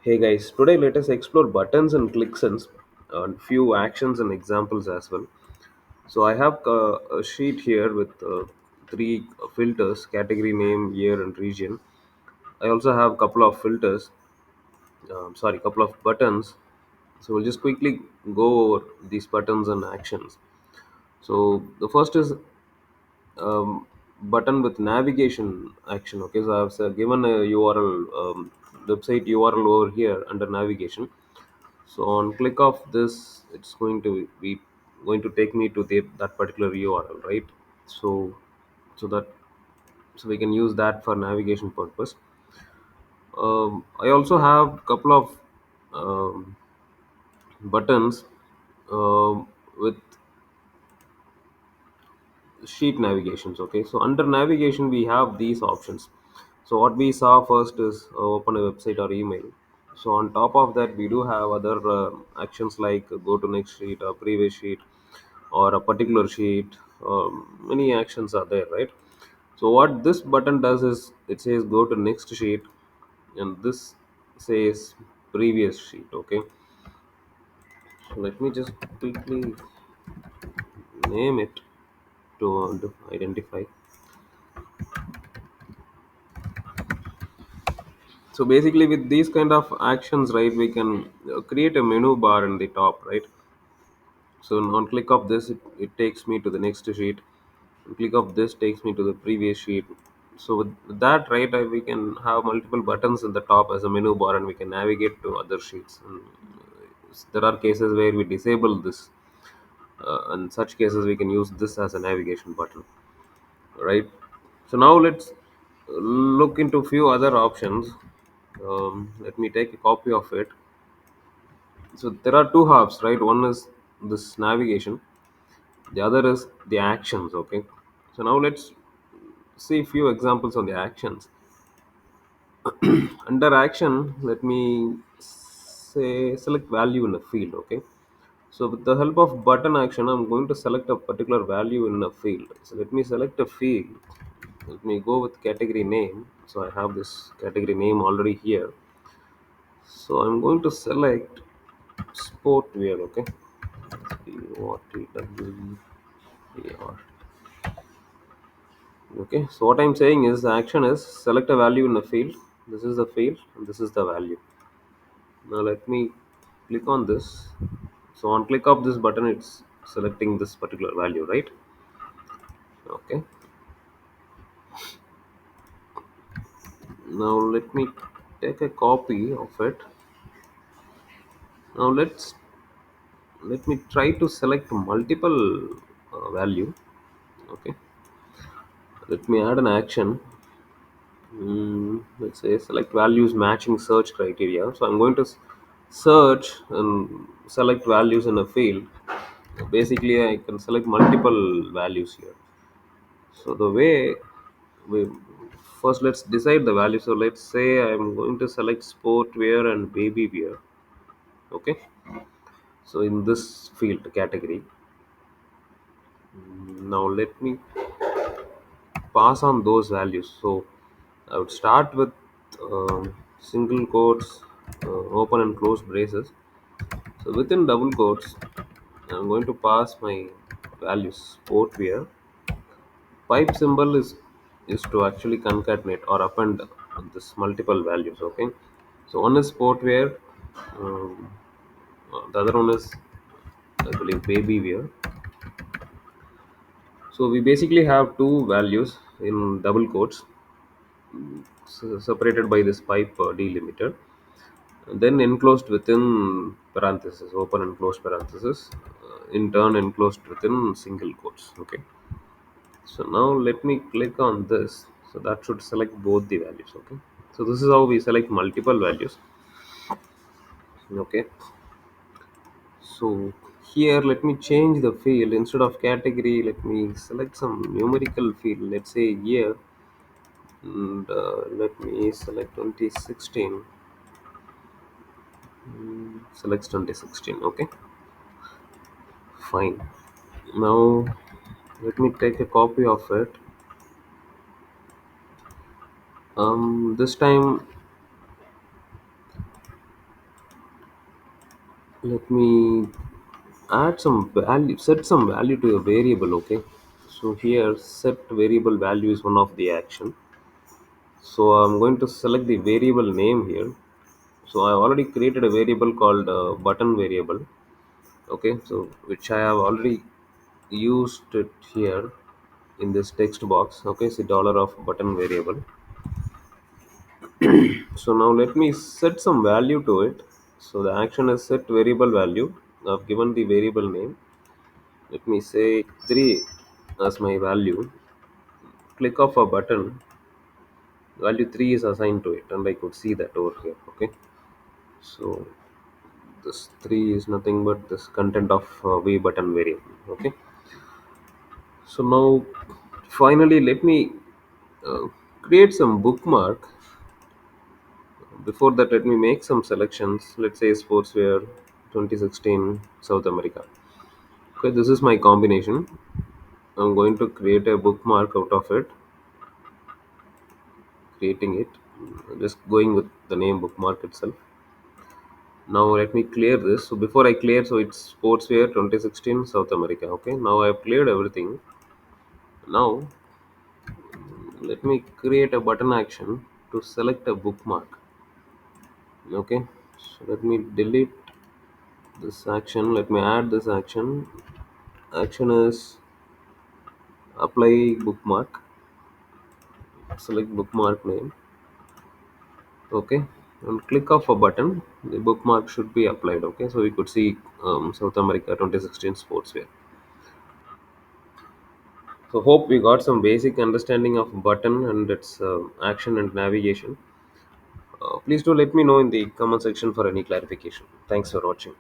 Hey guys, today let us explore buttons and clicks and few actions and examples as well. So I have a sheet here with three filters: category, name, year, and region. I also have a couple of filters, couple of buttons. So we'll just quickly go over these buttons and actions. So the first is button with navigation action. Okay, so I've given a URL, website URL over here under navigation. So on click of this, it's going to take me to that particular URL, right? So so that so we can use that for navigation purpose. I also have couple of um, buttons with sheet navigations. Okay, so under navigation we have these options. So what we saw first is open a website or email. So on top of that we do have other actions like go to next sheet or previous sheet or a particular sheet. Many actions are there, right? So what this button does is it says go to next sheet, and this says previous sheet. Okay, so let me just quickly name it to identify. So basically with these kind of actions, right, we can create a menu bar in the top, right? So on click of this, it takes me to the next sheet. Click of this takes me to the previous sheet. So with that, right, we can have multiple buttons in the top as a menu bar, and we can navigate to other sheets. And there are cases where we disable this. In such cases we can use this as a navigation button, right? So now let's look into few other options. Let me take a copy of it. So there are two halves, right? One is this navigation, the other is the actions. Okay, so now let's see few examples on the actions. Under action, let me say select value in a field. Okay, so with the help of button action, I'm going to select a particular value in a field. So let me select a field. Let me go with category name. So I have this category name already here. So I'm going to select sport wear. Okay, SPORTWEAR. Okay, so what I'm saying is the action is select a value in the field. This is the field and this is the value. Now let me click on this. So on click of this button, it's selecting this particular value, right? Okay. Now let me take a copy of it. Now let me try to select multiple value. Okay. Let me add an action. Let's say select values matching search criteria. So I'm going to search and select values in a field. Basically I can select multiple values here. So the way we first, let's decide the value. So let's say I'm going to select sport wear and baby wear. Okay, so in this field category, now let me pass on those values. So I would start with single quotes, open and close braces. So within double quotes, I'm going to pass my values sport wear. Pipe symbol is to actually concatenate or append this multiple values. Okay, so one is sport wear, um, the other one is I believe baby wear. So we basically have two values in double quotes, separated by this pipe delimiter, and then enclosed within parentheses, open and closed parentheses, in turn enclosed within single quotes. Okay, so now let me click on this. So that should select both the values. Okay, so this is how we select multiple values. Okay, so here let me change the field. Instead of category, let me select some numerical field. Let's say year, and let me select 2016. Select 2016. Okay, fine. Now let me take a copy of it. This time Let me add some value, set some value to a variable. Okay, so here set variable value is one of the action. So I'm going to select the variable name here. So I already created a variable called button variable. Okay, so which I have already used it here in this text box. Okay, so dollar of button variable. So now let me set some value to it. So the action is set variable value. I've given the variable name. Let me say 3 as my value. Click of a button, value 3 is assigned to it, and I could see that over here. Okay, so this 3 is nothing but this content of v button variable. Okay, so now finally let me uh, create some bookmark. Before that, let me make some selections. Let's say sportswear 2016 South America. Okay, this is my combination. I'm going to create a bookmark out of it, creating it, just going with the name bookmark itself. Now let me clear this. So before I clear, so it's sportswear 2016 South America. Okay, now I've cleared everything. Now let me create a button action to select a bookmark. Okay, so let me delete this action. Let me add this action. Action is apply bookmark. Select bookmark name. Okay, and click off a button. The bookmark should be applied. Okay, so we could see South America 2016 sportswear. So hope we got some basic understanding of button and its action and navigation. Please do let me know in the comment section for any clarification. Thanks for watching.